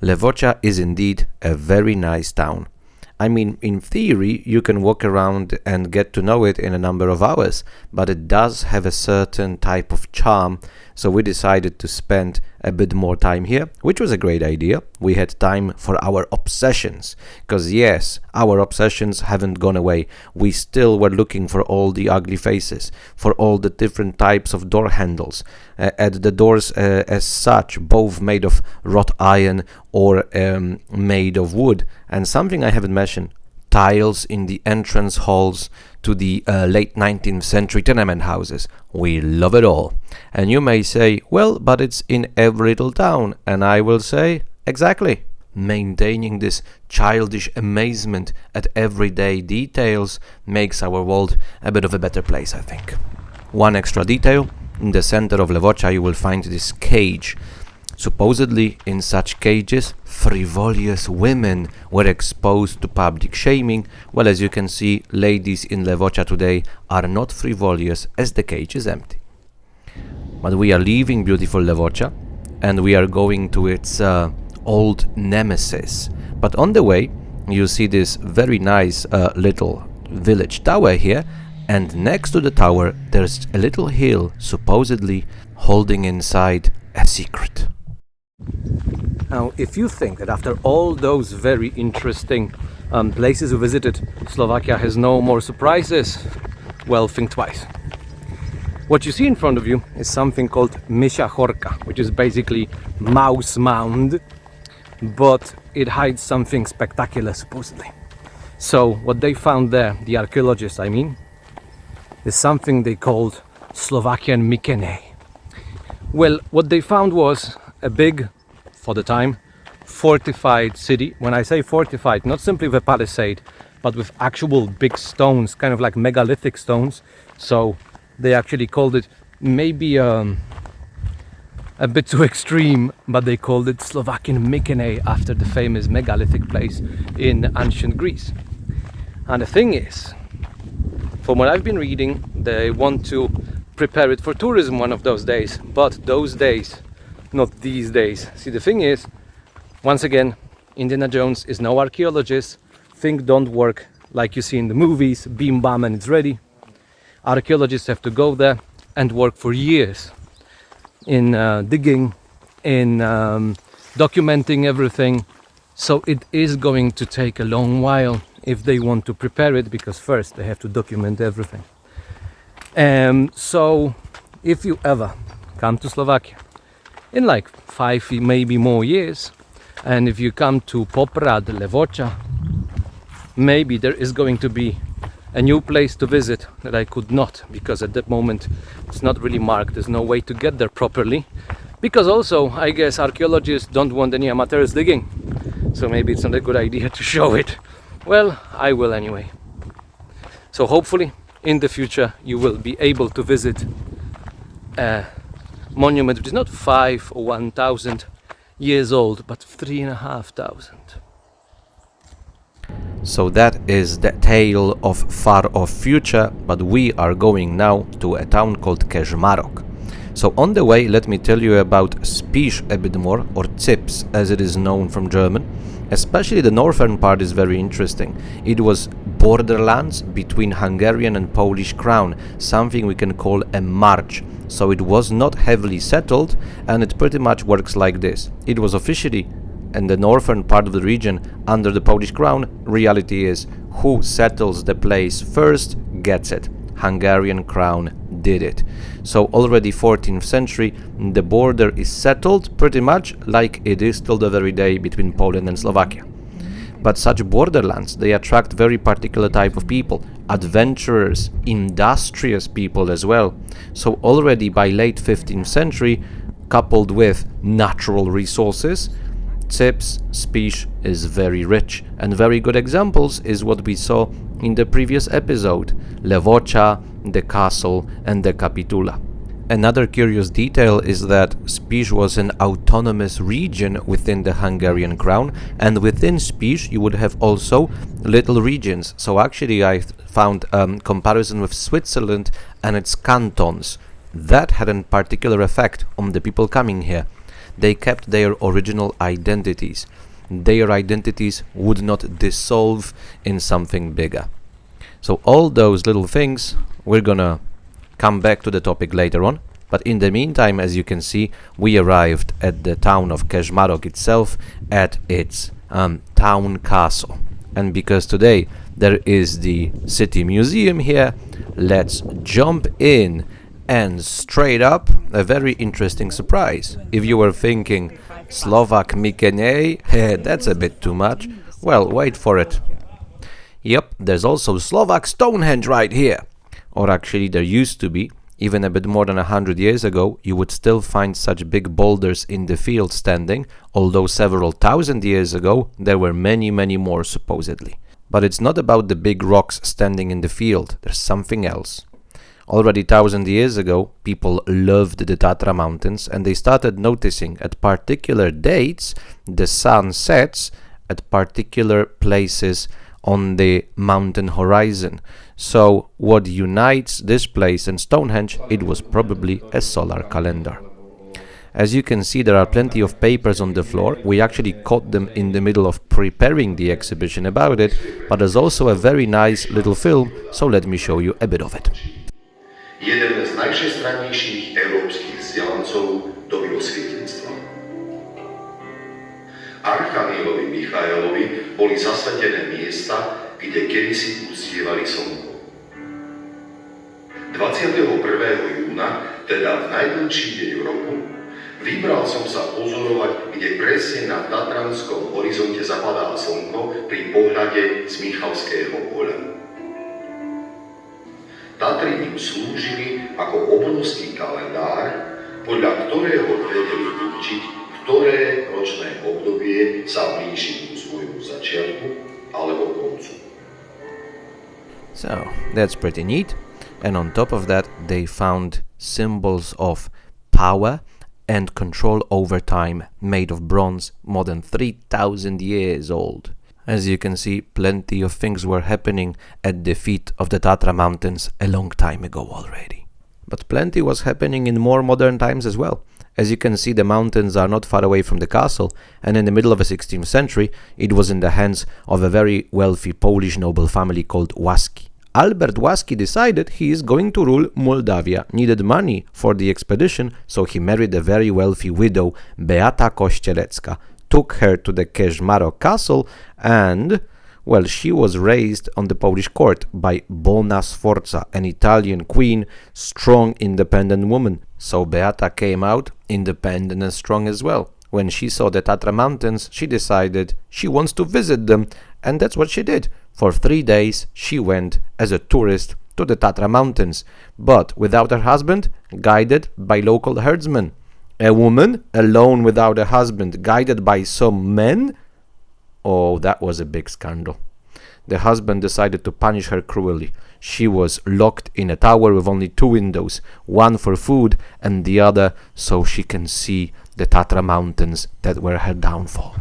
Levocha is indeed a very nice town. I mean, in theory, you can walk around and get to know it in a number of hours, but it does have a certain type of charm, so we decided to spend a bit more time here, which was a great idea. We had time for our obsessions, because yes, our obsessions haven't gone away. We still were looking for all the ugly faces, for all the different types of door handles, at the doors as such, both made of wrought iron or made of wood, and something I haven't mentioned, tiles in the entrance halls to the late 19th century tenement houses. We love it all. And you may say, well, but it's in every little town. And I will say, exactly. Maintaining this childish amazement at everyday details makes our world a bit of a better place, I think. One extra detail, in the center of Levocha you will find this cage. Supposedly, in such cages, frivolous women were exposed to public shaming. Well, as you can see, ladies in Levocha today are not frivolous as the cage is empty. But we are leaving beautiful Levocha and we are going to its old nemesis. But on the way, you see this very nice little village tower here, and next to the tower there's a little hill supposedly holding inside a secret. Now, if you think that after all those very interesting places we visited, Slovakia has no more surprises, well, think twice. What you see in front of you is something called Misha Horka, which is basically mouse mound, but it hides something spectacular, supposedly. So, what they found there, the archaeologists, I mean, is something they called Slovakian Mycenae. Well, what they found was a big, for the time, fortified city. When I say fortified, not simply with a palisade, but with actual big stones, kind of like megalithic stones. So they actually called it maybe a bit too extreme, but they called it Slovakian Mycenae after the famous megalithic place in ancient Greece. And the thing is, from what I've been reading, they want to prepare it for tourism one of those days, but those days, not these days. See, the thing is, once again, Indiana Jones is no archaeologist. Things don't work like you see in the movies, beam bam and it's ready. Archaeologists have to go there and work for years in digging, in documenting everything. So it is going to take a long while if they want to prepare it, because first they have to document everything. So if you ever come to Slovakia in like 5 maybe more years, and if you come to Poprad, Levocha, maybe there is going to be a new place to visit that I could not, because at that moment it's not really marked. There's no way to get there properly, because also I guess archaeologists don't want any amateurs digging, so maybe it's not a good idea to show it. Well, I will anyway. So hopefully in the future you will be able to visit a monument which is not 5 or 1,000 years old, but 3,500. So that is the tale of far off future, but we are going now to a town called Kežmarok. So on the way, let me tell you about Spiš a bit more, or Zips as it is known from German. Especially the northern part is very interesting. It was borderlands between Hungarian and Polish crown, something we can call a march. So it was not heavily settled, and it pretty much works like this. It was officially in the northern part of the region under the Polish crown. Reality is, who settles the place first gets it. Hungarian crown did it. So already 14th century, the border is settled pretty much like it is till the very day between Poland and Slovakia. But such borderlands, they attract very particular type of people, adventurers, industrious people as well. So already by late 15th century, coupled with natural resources, Spiš is very rich, and very good examples is what we saw in the previous episode, Levocha, the castle and the Capitula. Another curious detail is that Spiš was an autonomous region within the Hungarian crown, and within Spiš you would have also little regions. So actually I found comparison with Switzerland and its cantons. That had a particular effect on the people coming here. they kept their original identities. Their identities would not dissolve in something bigger. So all those little things, we're gonna come back to the topic later on. But in the meantime, as you can see, we arrived at the town of Kežmarok itself, at its town castle. And because today there is the city museum here, let's jump in and straight up a very interesting surprise. If you were thinking Slovak Mycenae, that's a bit too much, well, wait for it. Yep, there's also Slovak Stonehenge right here. Or actually there used to be. Even a bit more than 100 years ago, you would still find such big boulders in the field standing, although several thousand years ago there were many, many more supposedly. But it's not about the big rocks standing in the field, there's something else. Already 1,000 years ago, people loved the Tatra mountains and they started noticing at particular dates the sun sets at particular places on the mountain horizon. So what unites this place and Stonehenge, it was probably a solar calendar. As you can see, there are plenty of papers on the floor. We actually caught them in the middle of preparing the exhibition about it, but there's also a very nice little film, so let me show you a bit of it. Jeden z najvšestrannejších európskych vzdialencov doby osvietenstva. Archanielovi Michaelovi boli zasvetené miesta, kde kedysi uctievali slnko. 21. júna, teda v najdlhší deň roku, vybral som sa pozorovať, kde presne na tatranskom horizonte zapadá slnko pri pohľade z Michalského poľa. Tatry im slúžili ako obrovský kalendár, podľa ktorého vedeli určiť, ktoré ročné obdobie sa blíži ku svojmu začiatku alebo koncu. So, that's pretty neat. And on top of that, they found symbols of power and control over time made of bronze more than 3,000 years old. As you can see, plenty of things were happening at the feet of the Tatra mountains a long time ago already. But plenty was happening in more modern times as well. As you can see, the mountains are not far away from the castle, and in the middle of the 16th century, it was in the hands of a very wealthy Polish noble family called Łaski. Albert Łaski decided he is going to rule Moldavia, needed money for the expedition, so he married a very wealthy widow, Beata Kościelecka, took her to the Kežmarok castle, and, well, she was raised on the Polish court by Bona Sforza, an Italian queen, strong, independent woman. So Beata came out independent and strong as well. When she saw the Tatra mountains, she decided she wants to visit them, and that's what she did. For 3 days, she went as a tourist to the Tatra mountains, but without her husband, guided by local herdsmen. A woman alone without a husband, guided by some men? Oh, that was a big scandal. The husband decided to punish her cruelly. She was locked in a tower with only 2 windows, one for food and the other so she can see the Tatra mountains that were her downfall.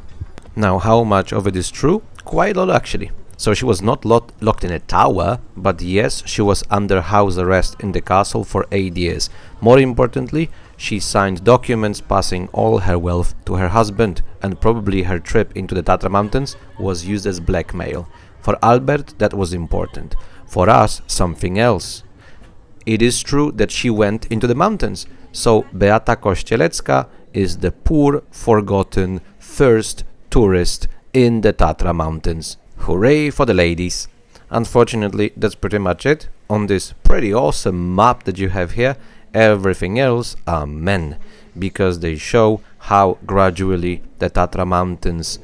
Now, how much of it is true? Quite a lot, actually. So she was not locked in a tower, but yes, she was under house arrest in the castle for 8 years. More importantly, she signed documents passing all her wealth to her husband, and probably her trip into the Tatra mountains was used as blackmail. For Albert, that was important. For us, something else. It is true that she went into the mountains, so Beata Kościelecka is the poor, forgotten, first tourist in the Tatra mountains. Hooray for the ladies! Unfortunately, that's pretty much it. On this pretty awesome map that you have here, everything else are men, because they show how gradually the Tatra mountains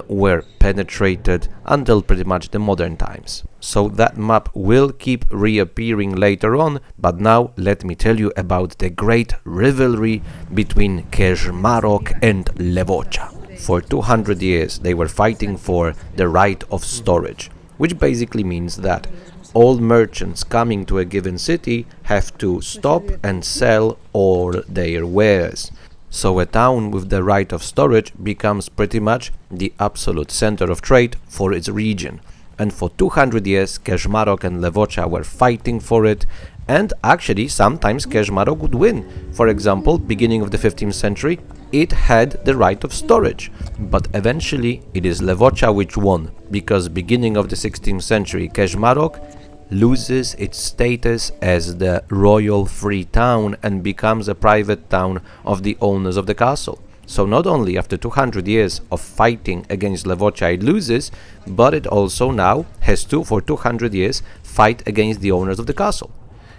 were penetrated until pretty much the modern times. So that map will keep reappearing later on, but now let me tell you about the great rivalry between Kežmarok and Levocha. For 200 years they were fighting for the right of storage, which basically means that all merchants coming to a given city have to stop and sell all their wares. So a town with the right of storage becomes pretty much the absolute center of trade for its region. And for 200 years Kežmarok and Levocha were fighting for it, And actually, sometimes Kežmarok would win. For example, beginning of the 15th century, it had the right of storage. But eventually, it is Levocha which won, because beginning of the 16th century, Kežmarok loses its status as the royal free town and becomes a private town of the owners of the castle. So not only after 200 years of fighting against Levocha it loses, but it also now has to, for 200 years, fight against the owners of the castle.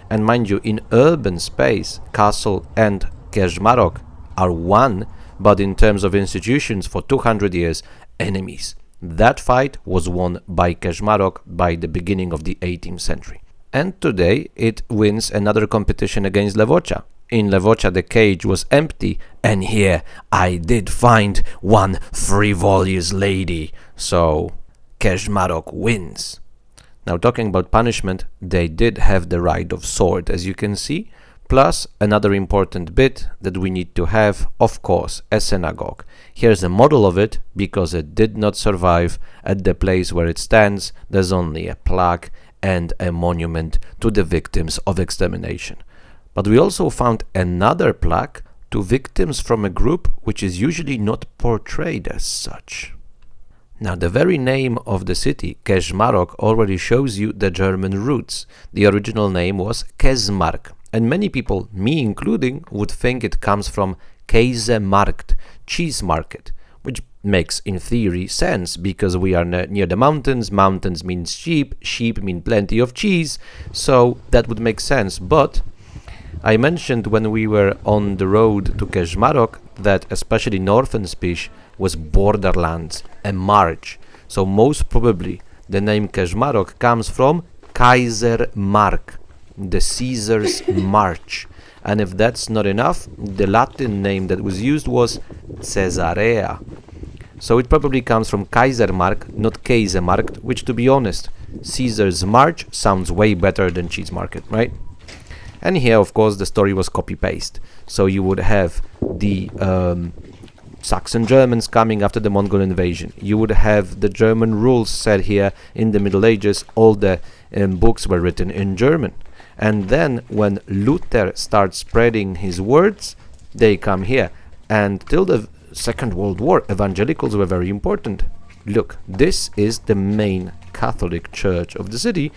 And mind you, in urban space, castle and Kežmarok are one, but in terms of institutions, for 200 years, enemies. That fight was won by Kežmarok by the beginning of the 18th century. And today it wins another competition against Levocha. In Levocha the cage was empty, and here I did find one frivolous lady. So Kežmarok wins. Now, talking about punishment, they did have the right of sword, as you can see, plus another important bit that we need to have, of course, a synagogue. Here's a model of it, because it did not survive at the place where it stands. There's only a plaque and a monument to the victims of extermination. But we also found another plaque to victims from a group which is usually not portrayed as such. Now, the very name of the city, Kežmarok, already shows you the German roots. The original name was Kezmarok, and many people, me including, would think it comes from Käsemarkt, cheese market, which makes in theory sense because we are near the mountains. Mountains means sheep, sheep mean plenty of cheese, so that would make sense. But I mentioned when we were on the road to Kežmarok that especially northern Spiš was Borderlands, a march. So most probably the name Kežmarok comes from Kaisermark, the Caesar's march. And if that's not enough, the Latin name that was used was Caesarea. So it probably comes from Kaisermark, not Käsemarkt, which, to be honest, Caesar's march sounds way better than cheese market, right? And here, of course, the story was copy-paste. So you would have the Saxon Germans coming after the Mongol invasion. You would have the German rules said here in the Middle Ages. All the books were written in German. And then when Luther starts spreading his words, they come here. And till the Second World War, evangelicals were very important. Look, this is the main Catholic church of the city.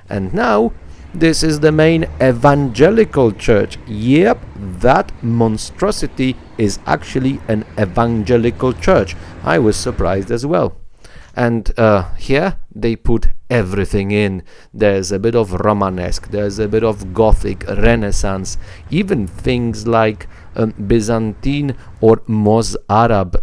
And now this is the main evangelical church. Yep, that monstrosity is actually an evangelical church. I was surprised as well. And here they put everything in. There's a bit of Romanesque, there's a bit of Gothic, Renaissance, even things like Byzantine or Mozarab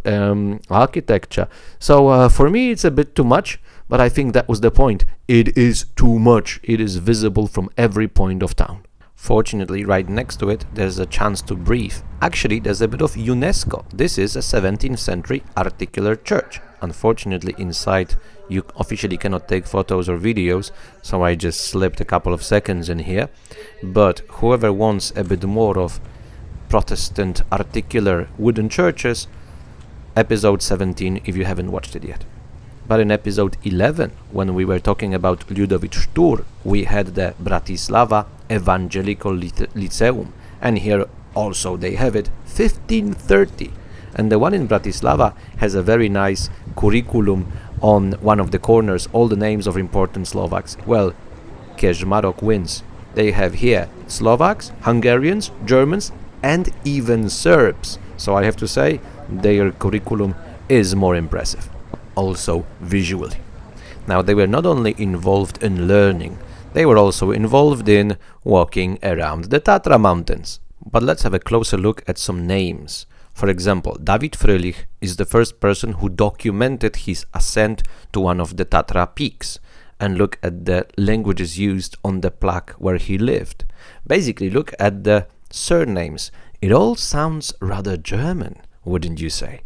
architecture. So for me it's a bit too much. But I think that was the point. It is too much. It is visible from every point of town. Fortunately, right next to it, there's a chance to breathe. Actually, there's a bit of UNESCO. This is a 17th century articular church. Unfortunately, inside, you officially cannot take photos or videos, so I just slipped a couple of seconds in here. But whoever wants a bit more of Protestant articular wooden churches, episode 17 if you haven't watched it yet. But in episode 11, when we were talking about Ludowicz Stur, we had the Bratislava Evangelical Lyceum. And here also they have it, 1530. And the one in Bratislava has a very nice curriculum on one of the corners, all the names of important Slovaks. Well, Kežmarok wins. They have here Slovaks, Hungarians, Germans, and even Serbs. So I have to say, their curriculum is more impressive. Also visually. Now, they were not only involved in learning, they were also involved in walking around the Tatra mountains. But let's have a closer look at some names. For example, David Fröhlich is the first person who documented his ascent to one of the Tatra peaks. And look at the languages used on the plaque where he lived. Basically, look at the surnames. It all sounds rather German, wouldn't you say?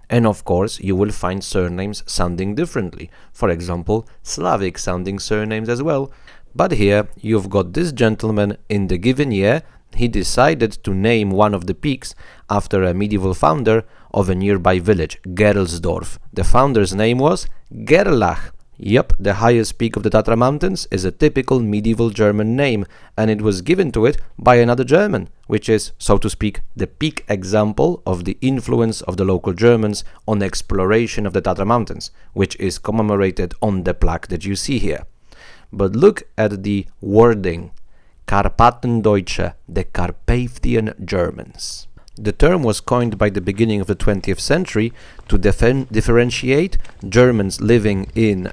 And of course, you will find surnames sounding differently. For example, Slavic sounding surnames as well. But here, you've got this gentleman in the given year. He decided to name one of the peaks after a medieval founder of a nearby village, Gerlsdorf. The founder's name was Gerlach. Yep, the highest peak of the Tatra Mountains is a typical medieval German name, and it was given to it by another German, which is, so to speak, the peak example of the influence of the local Germans on the exploration of the Tatra Mountains, which is commemorated on the plaque that you see here. But look at the wording, Karpatendeutsche, the Carpathian Germans. The term was coined by the beginning of the 20th century to differentiate Germans living in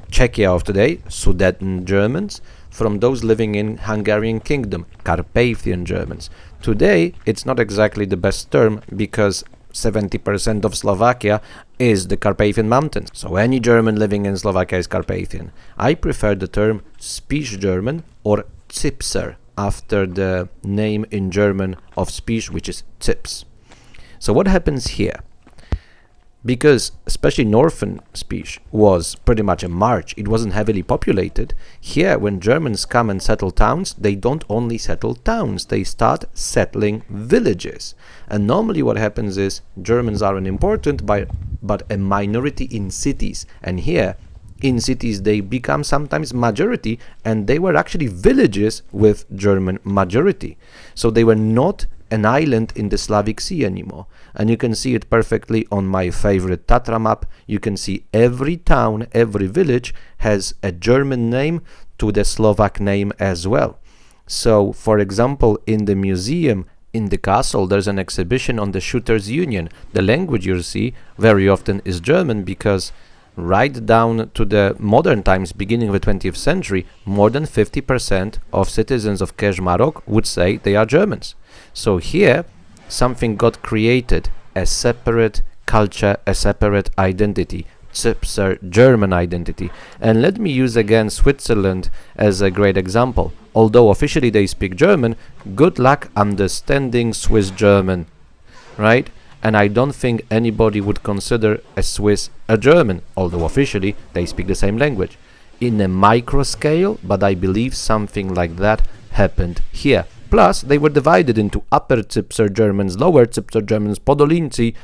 Czechia of today, Sudeten Germans, from those living in Hungarian Kingdom, Carpathian Germans. Today, it's not exactly the best term because 70% of Slovakia is the Carpathian Mountains. So any German living in Slovakia is Carpathian. I prefer the term Spiš German or Zipser, after the name in German of Spiš, which is Zips. So what happens here? Because especially northern Spiš was pretty much a march, it wasn't heavily populated. Here, when Germans come and settle towns, they don't only settle towns, they start settling villages. And normally what happens is Germans are an important but a minority in cities. And here, in cities, they become sometimes majority, and they were actually villages with German majority. So they were not an island in the Slavic Sea anymore. And you can see it perfectly on my favorite Tatra map. You can see every town, every village has a German name to the Slovak name as well. So, for example, in the museum, in the castle, there's an exhibition on the Shooters Union. The language you see very often is German because right down to the modern times, beginning of the 20th century, more than 50% of citizens of Kežmarok would say they are Germans. So here, something got created, a separate culture, a separate identity, Zipser German identity. And let me use again Switzerland as a great example. Although officially they speak German, good luck understanding Swiss German, right? And I don't think anybody would consider a Swiss a German, although officially they speak the same language. In a micro scale, but I believe something like that happened here. Plus, they were divided into Upper Zipser Germans, Lower Zipser Germans, Podolinci.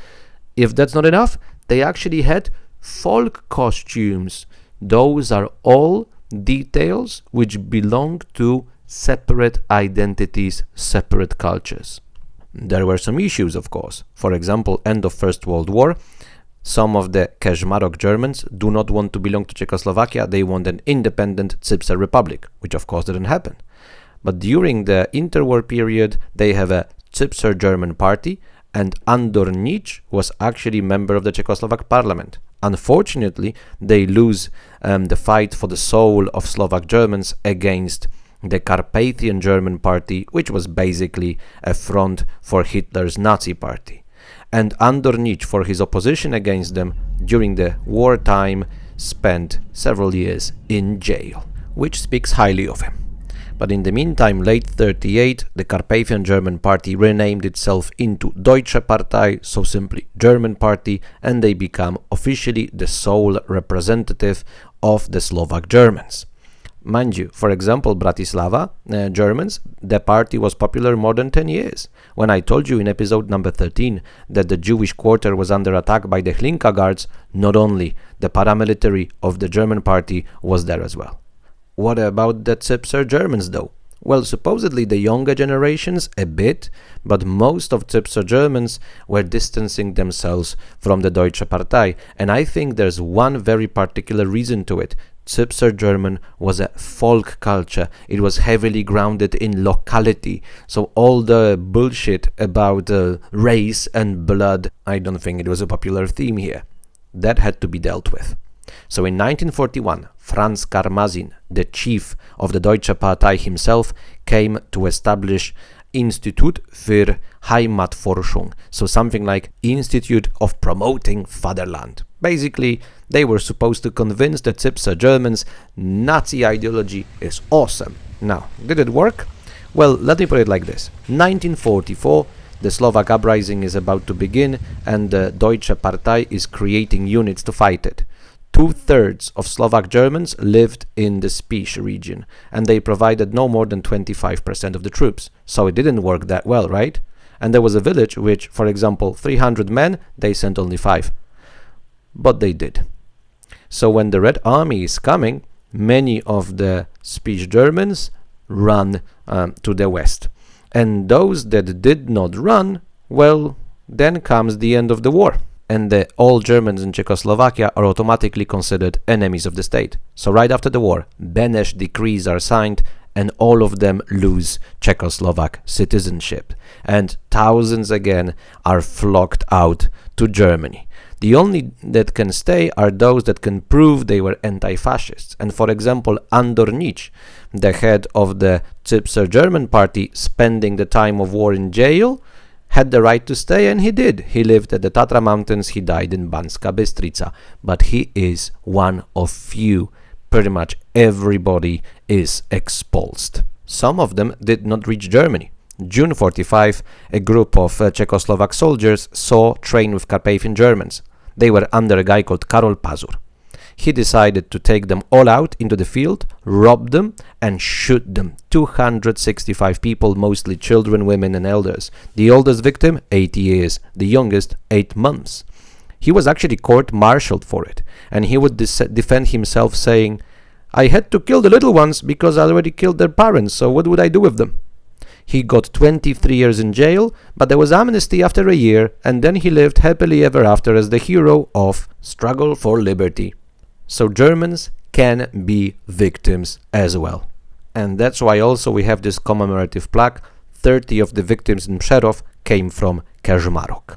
If that's not enough, they actually had folk costumes. Those are all details which belong to separate identities, separate cultures. There were some issues, of course. For example, end of First World War, some of the Kežmarok Germans do not want to belong to Czechoslovakia. They want an independent Zipser Republic, which of course didn't happen. But during the interwar period, they have a Zipser German party, and Andor Nic was actually member of the Czechoslovak parliament. Unfortunately, they lose the fight for the soul of Slovak Germans against the Carpathian German party, which was basically a front for Hitler's Nazi party. And Andor Nic, for his opposition against them during the wartime, spent several years in jail, which speaks highly of him. But in the meantime, late 38, the Carpathian German party renamed itself into Deutsche Partei, so simply German party, and they become officially the sole representative of the Slovak Germans. Mind you, for example, Bratislava Germans, the party was popular more than 10 years. When I told you in episode number 13 that the Jewish quarter was under attack by the Hlinka guards, not only the paramilitary of the German party was there as well. What about the Zipser Germans though? Well, supposedly the younger generations a bit, but most of Zipser Germans were distancing themselves from the Deutsche Partei, and I think there's one very particular reason to it. Zipser German was a folk culture. It was heavily grounded in locality. So all the bullshit about race and blood, I don't think it was a popular theme here. That had to be dealt with. So in 1941, Franz Karmazin, the chief of the Deutsche Partei himself, came to establish Institut für Heimatforschung, so something like Institute of Promoting Fatherland. Basically, they were supposed to convince the Zipser Germans Nazi ideology is awesome. Now, did it work? Well, let me put it like this. 1944, the Slovak uprising is about to begin, and the Deutsche Partei is creating units to fight it. 2/3 of Slovak Germans lived in the Spiš region, and they provided no more than 25% of the troops. So it didn't work that well, right? And there was a village which, for example, 300 men, they sent only 5. But they did. So when the Red Army is coming, many of the Spiš Germans run to the west. And those that did not run, well, then comes the end of the war. And all Germans in Czechoslovakia are automatically considered enemies of the state. So right after the war, Beneš decrees are signed and all of them lose Czechoslovak citizenship. And thousands again are flocked out to Germany. The only that can stay are those that can prove they were anti-fascists. And for example, Andor Nič, the head of the Zipser German party, spending the time of war in jail, had the right to stay, and he did. He lived at the Tatra Mountains, he died in Banska Bystrica, but he is one of few. Pretty much everybody is expulsed. Some of them did not reach Germany. June 45, a group of Czechoslovak soldiers saw train with Carpathian Germans. They were under a guy called Karol Pazur. He decided to take them all out into the field, rob them, and shoot them. 265 people, mostly children, women, and elders. The oldest victim, 80 years. The youngest, 8 months. He was actually court-martialed for it, and he would defend himself saying, "I had to kill the little ones because I already killed their parents, so what would I do with them?" He got 23 years in jail, but there was amnesty after a year, and then he lived happily ever after as the hero of struggle for liberty. So Germans can be victims as well. And that's why also we have this commemorative plaque. 30 of the victims in Przerov came from Kežmarok.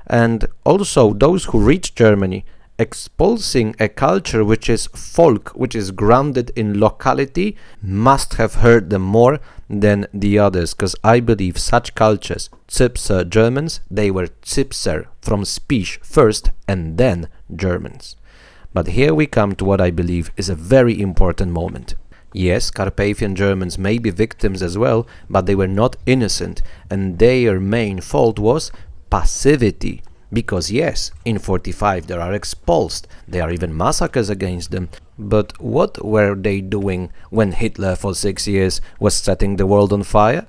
And also those who reached Germany, expulsing a culture which is folk, which is grounded in locality, must have hurt them more than the others, because I believe such cultures, Zipser Germans, they were Zipser from Spiš first and then Germans. But here we come to what I believe is a very important moment. Yes, Carpathian Germans may be victims as well, but they were not innocent, and their main fault was passivity. Because yes, in 45 they are expulsed, there are even massacres against them, but what were they doing when Hitler for 6 years was setting the world on fire?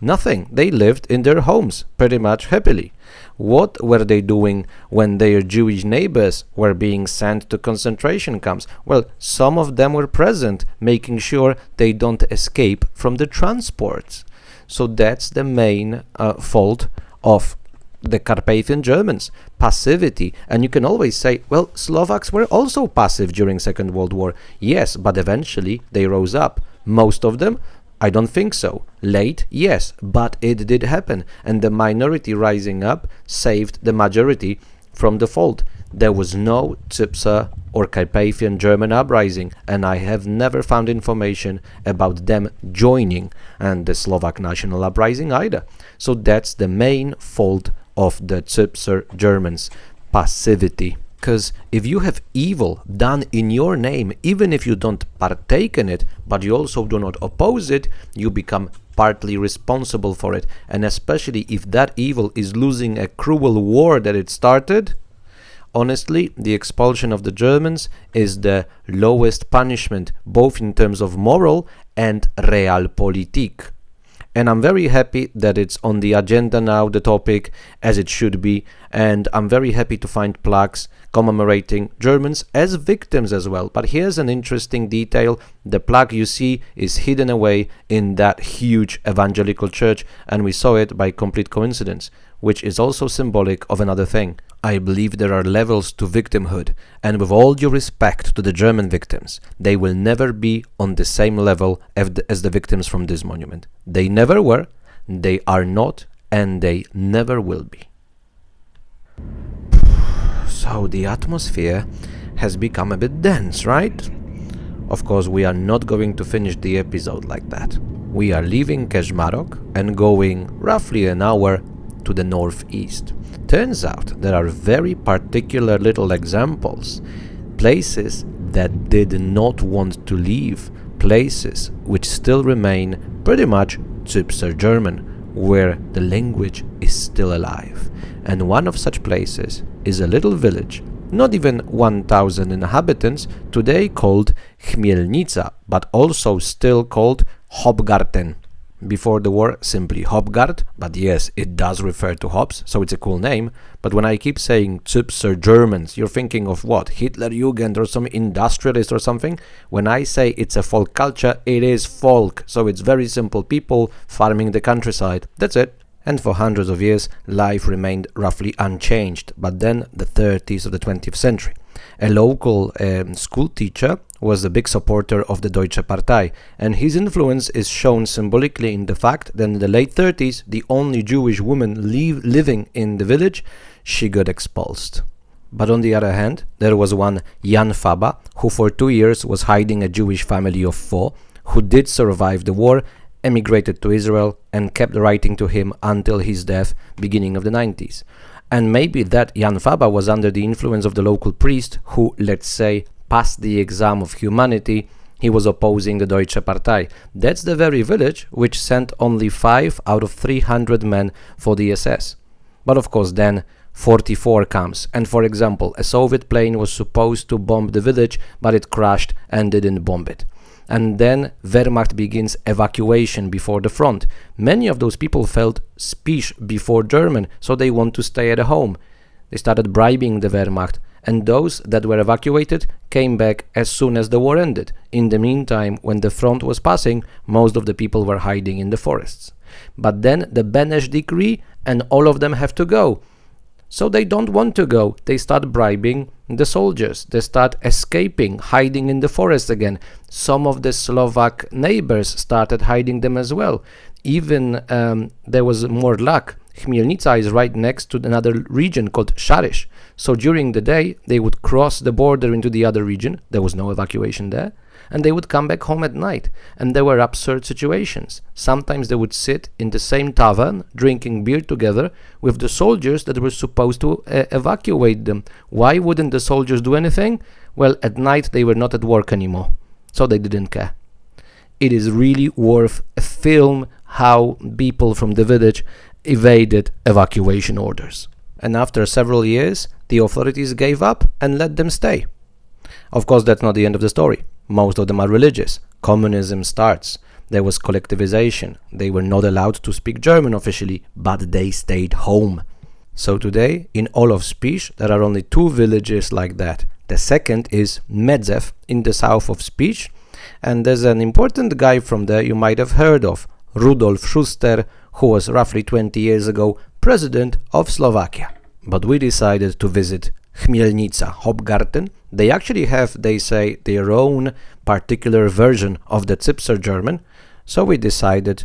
Nothing. They lived in their homes, pretty much happily. What were they doing when their Jewish neighbors were being sent to concentration camps? Well, some of them were present, making sure they don't escape from the transports. So that's the main fault of the Carpathian Germans, passivity. And you can always say, well, Slovaks were also passive during Second World War. Yes, but eventually they rose up. Most of them, I don't think so. Late, yes, but it did happen. And the minority rising up saved the majority from the fault. There was no Zipser or Carpathian German uprising, and I have never found information about them joining and the Slovak national uprising either. So that's the main fault of the Zipser Germans, passivity. Because if you have evil done in your name, even if you don't partake in it, but you also do not oppose it, you become partly responsible for it. And especially if that evil is losing a cruel war that it started, honestly, the expulsion of the Germans is the lowest punishment, both in terms of moral and realpolitik. And I'm very happy that it's on the agenda now, the topic, as it should be. And I'm very happy to find plaques commemorating Germans as victims as well. But here's an interesting detail. The plaque you see is hidden away in that huge evangelical church, and we saw it by complete coincidence, which is also symbolic of another thing. I believe there are levels to victimhood, and with all due respect to the German victims, they will never be on the same level as the victims from this monument. They never were, they are not, and they never will be. So the atmosphere has become a bit dense, right? Of course, we are not going to finish the episode like that. We are leaving Kežmarok and going roughly an hour to the northeast. Turns out there are very particular little examples, places that did not want to leave, places which still remain pretty much Zipser German, where the language is still alive. And one of such places is a little village, not even 1,000 inhabitants, today called Chmielnica, but also still called Hopgarten. before the war simply Hopgard, but yes, it does refer to hops, so it's a cool name. But when I keep saying Zipser Germans, you're thinking of what? Hitlerjugend or some industrialist or something? When I say it's a folk culture, it is folk, so it's very simple people farming the countryside. That's it. And for hundreds of years, life remained roughly unchanged. But then, the 30s of the 20th century. A local school teacher was a big supporter of the Deutsche Partei, and his influence is shown symbolically in the fact that in the late 30s, the only Jewish woman living in the village, she got expulsed. But on the other hand, there was one Jan Faba, who for 2 years was hiding a Jewish family of 4, who did survive the war, emigrated to Israel, and kept writing to him until his death, beginning of the 90s. And maybe that Jan Faba was under the influence of the local priest who, let's say, passed the exam of humanity. He was opposing the Deutsche Partei. That's the very village which sent only 5 out of 300 men for the SS. But of course then 44 comes, and for example, a Soviet plane was supposed to bomb the village, but it crashed and didn't bomb it. And then Wehrmacht begins evacuation before the front. Many of those people felt Spiš before German, so they want to stay at home. They started bribing the Wehrmacht, and those that were evacuated came back as soon as the war ended. In the meantime, when the front was passing, most of the people were hiding in the forests. But then the Beneš decree, and all of them have to go. So they don't want to go. They start bribing the soldiers. They start escaping, hiding in the forest again. Some of the Slovak neighbors started hiding them as well. Even there was more luck. Chmielnica is right next to another region called Šariš. So during the day, they would cross the border into the other region. There was no evacuation there. And they would come back home at night. And there were absurd situations. Sometimes they would sit in the same tavern, drinking beer together with the soldiers that were supposed to evacuate them. Why wouldn't the soldiers do anything? Well, at night they were not at work anymore. So they didn't care. It is really worth a film how people from the village evaded evacuation orders. And after several years, the authorities gave up and let them stay. Of course, that's not the end of the story. Most of them are religious. Communism starts. There was collectivization. They were not allowed to speak German officially, but they stayed home. So today, in all of Spiš, there are only 2 villages like that. The second is Medzev in the south of Spiš, and there's an important guy from there you might have heard of, Rudolf Schuster, who was roughly 20 years ago president of Slovakia. But we decided to visit Chmielnica, Hopgarten. They actually have, they say, their own particular version of the Zipser German, so we decided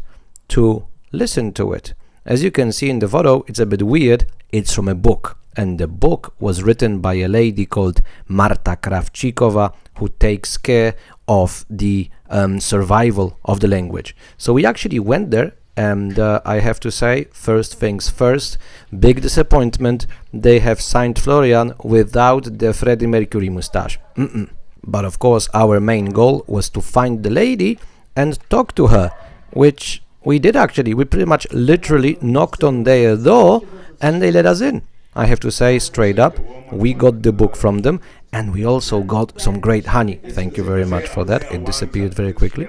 to listen to it. As you can see in the photo, it's a bit weird. It's from a book, and the book was written by a lady called Marta Kravčíková, who takes care of the survival of the language. So we actually went there, and I have to say, first things first, big disappointment, they have signed Florian without the Freddie Mercury mustache. But of course, our main goal was to find the lady and talk to her, which we did actually. We pretty much literally knocked on their door and they let us in. I have to say straight up, we got the book from them, and we also got some great honey. Thank you very much for that. It disappeared very quickly.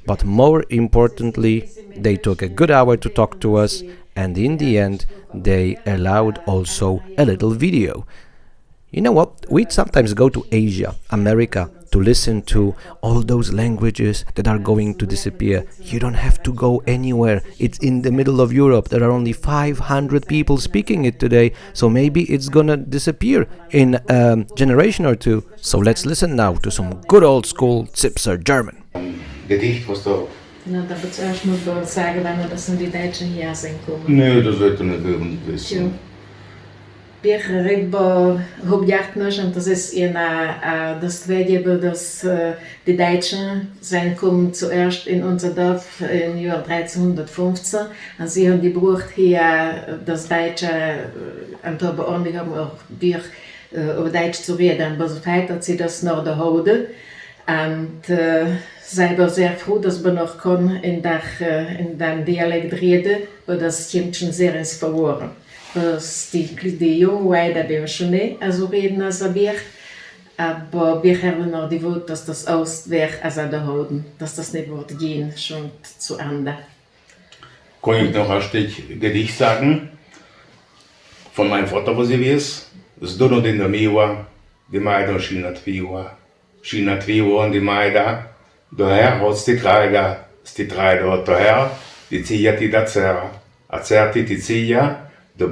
But more importantly, they took a good hour to talk to us, and in the end, they allowed also a little video. You know what? We'd sometimes go to Asia, America, to listen to all those languages that are going to disappear. You don't have to go anywhere. It's in the middle of Europe. There are only 500 people speaking it today, so maybe it's gonna disappear in a generation or 2. So let's listen now to some good old school Zipser German. Gedicht, was da... Na, aber zuerst muss man sagen, wenn wir das in die Deutschen hier kommen. Nö, das wird nicht wissen. Бях регба Hopgartners, und das ist das Zweite, dass die Deutschen kommen zuerst in unser Dorf im Jahr 1315. Und sie haben gebraucht hier das Deutsche, und da beordentlich haben auch wir über Deutsch zu reden. Aber so weiter sie das noch da houden. Und sei war sehr froh, dass wir noch in dem Dialekt reden, weil das kommt schon sehr ins Verloren. Die jungen Leute werden schon nicht so reden als wir, aber wir haben noch die Wut, dass das aus wäre als da houden, dass das nicht wird gehen, schon zu Ende. kann ich noch ein Stück Gedicht sagen. Von meinem Vater, was ich weiß. Das Donut in der Miwa, die Maida schien Tviwa. Schien Tviwa und die Maida. Daher hat die Treider, die Treider daher, die Zia die Dazer. A certi die Zia, der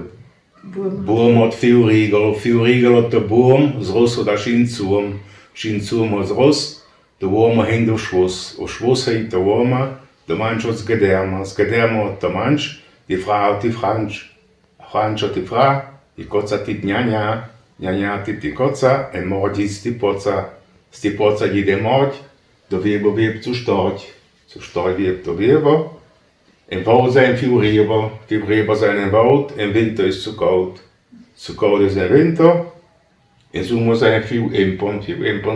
Burm hat viel Riegel hat der Burm, das Ross hat schien zum hat das Ross, der Wurm hängt auf Schwoss hängt der Wurm, der Mensch hat das Gedärme hat der Mensch, die Frau hat die Fransch hat die Frau, die Kotza hat die Njanja hat die Kotza, ein Mord ist die Potza die der Mord, der Weber webt zu Storch webt der Weber, im Wald zijn viel Reber zijn im Wald, im Winter ist zu kalt ist im Winter, im Sommer zijn viel Impern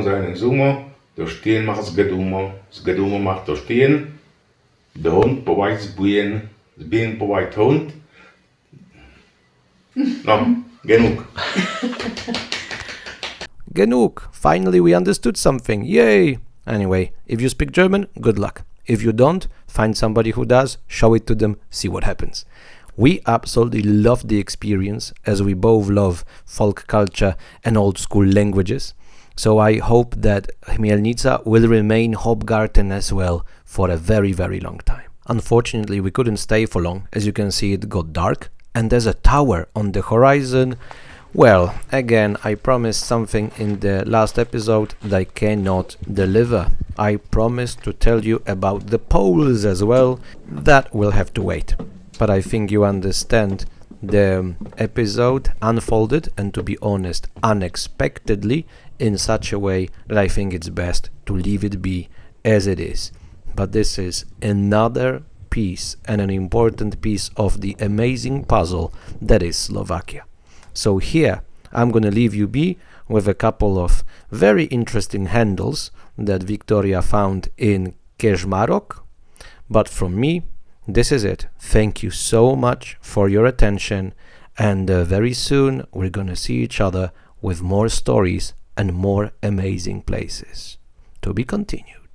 zijn im Sommer, der Stehen macht das Gedummer macht der Stehen, der Hund bewegt das Bein bewegt den Hund. No, genug. Genug! Finally we understood something, yay! Anyway, if you speak German, good luck. If you don't, find somebody who does, show it to them, see what happens. We absolutely love the experience, as we both love folk culture and old school languages. So I hope that Chmielnica will remain Hobgarten as well for a very, very long time. Unfortunately, we couldn't stay for long. As you can see, it got dark, and there's a tower on the horizon. Well, again, I promised something in the last episode that I cannot deliver. I promised to tell you about the Poles as well. That will have to wait. But I think you understand the episode unfolded, and to be honest, unexpectedly, in such a way that I think it's best to leave it be as it is. But this is another piece and an important piece of the amazing puzzle that is Slovakia. So here I'm gonna leave you be with a couple of very interesting handles that Victoria found in Kežmarok. But from me, this is it. Thank you so much for your attention, and very soon we're gonna see each other with more stories and more amazing places. To be continued.